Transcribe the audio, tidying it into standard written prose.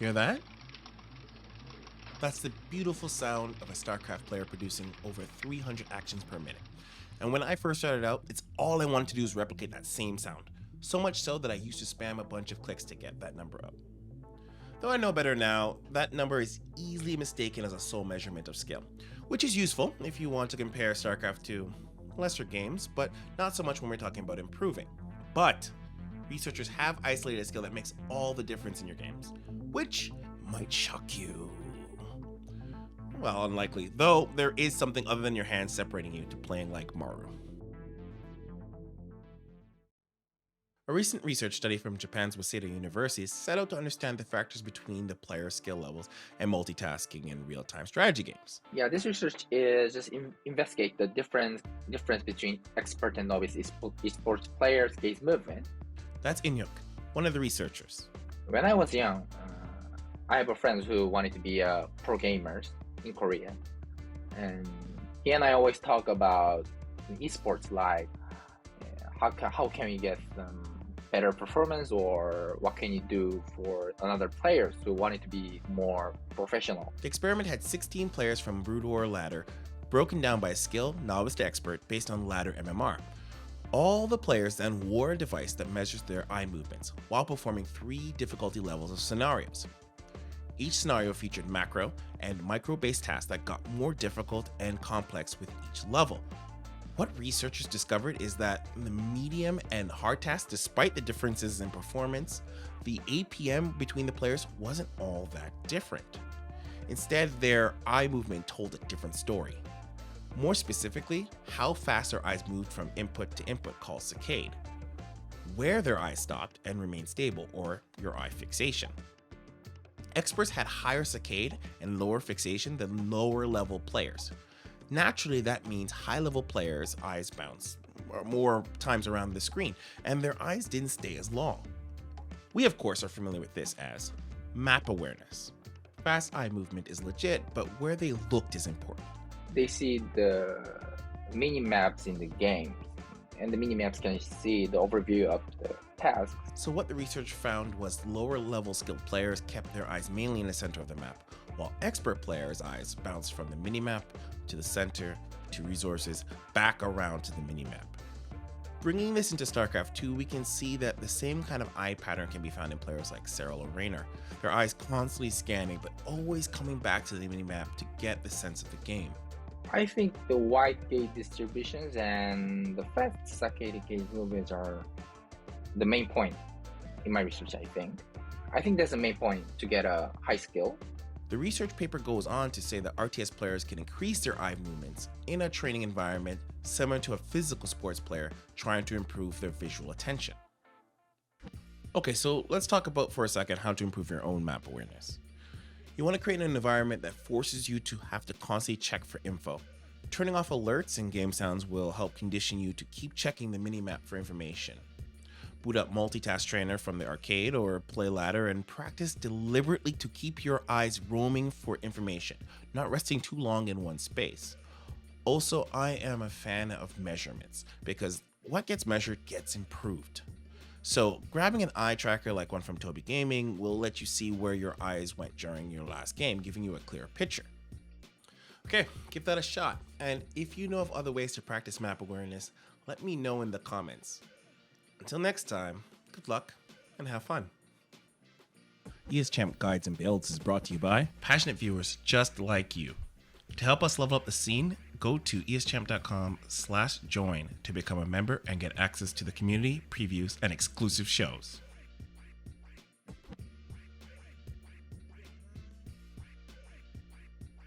Hear that? That's the beautiful sound of a StarCraft player producing over 300 actions per minute. And when I first started out, it's all I wanted to do is replicate that same sound. So much so that I used to spam a bunch of clicks to get that number up. Though I know better now, that number is easily mistaken as a sole measurement of skill, which is useful if you want to compare StarCraft to lesser games, but not so much when we're talking about improving. But researchers have isolated a skill that makes all the difference in your games, which might shock you. Well, unlikely, though there is something other than your hands separating you to playing like Mario. A recent research study from Japan's Waseda University set out to understand the factors between the player's skill levels and multitasking in real-time strategy games. Yeah, this research is just investigate the difference between expert and novice esports players' gaze movement. That's Inyuk, one of the researchers. When I was young, I have a friend who wanted to be pro gamers in Korea, and he and I always talk about esports, like how can we get better performance, or what can you do for another players who wanted to be more professional. The experiment had 16 players from Brood War Ladder, broken down by skill, novice to expert, based on ladder MMR. All the players then wore a device that measures their eye movements while performing 3 difficulty levels of scenarios. Each scenario featured macro and micro-based tasks that got more difficult and complex with each level. What researchers discovered is that in the medium and hard tasks, despite the differences in performance, the APM between the players wasn't all that different. Instead, their eye movement told a different story. More specifically, how fast their eyes moved from input to input, called saccade, where their eyes stopped and remained stable, or your eye fixation. Experts had higher saccade and lower fixation than lower level players. Naturally, that means high-level players' eyes bounce more times around the screen, and their eyes didn't stay as long. We, of course, are familiar with this as map awareness. Fast eye movement is legit, but where they looked is important. They see the mini-maps in the game, and the mini-maps can see the overview of the tasks. So what the research found was lower-level skilled players kept their eyes mainly in the center of the map, while expert players' eyes bounced from the minimap to the center, to resources, back around to the minimap. Bringing this into StarCraft 2, we can see that the same kind of eye pattern can be found in players like Cyril or Raynor, their eyes constantly scanning but always coming back to the minimap to get the sense of the game. I think the wide gaze distributions and the fast saccade gaze movements are the main point in my research, I think. I think that's the main point to get a high skill. The research paper goes on to say that RTS players can increase their eye movements in a training environment similar to a physical sports player trying to improve their visual attention. Okay, so let's talk about for a second how to improve your own map awareness. You want to create an environment that forces you to have to constantly check for info. Turning off alerts and game sounds will help condition you to keep checking the minimap for information. Boot up Multitask Trainer from the arcade or play ladder and practice deliberately to keep your eyes roaming for information, not resting too long in one space. Also, I am a fan of measurements because what gets measured gets improved. So grabbing an eye tracker like one from Toby Gaming will let you see where your eyes went during your last game, giving you a clearer picture. Okay, give that a shot. And if you know of other ways to practice map awareness, let me know in the comments. Until next time, good luck and have fun. ESChamp Guides and Builds is brought to you by passionate viewers just like you. To help us level up the scene, go to ESChamp.com/join to become a member and get access to the community, previews, and exclusive shows.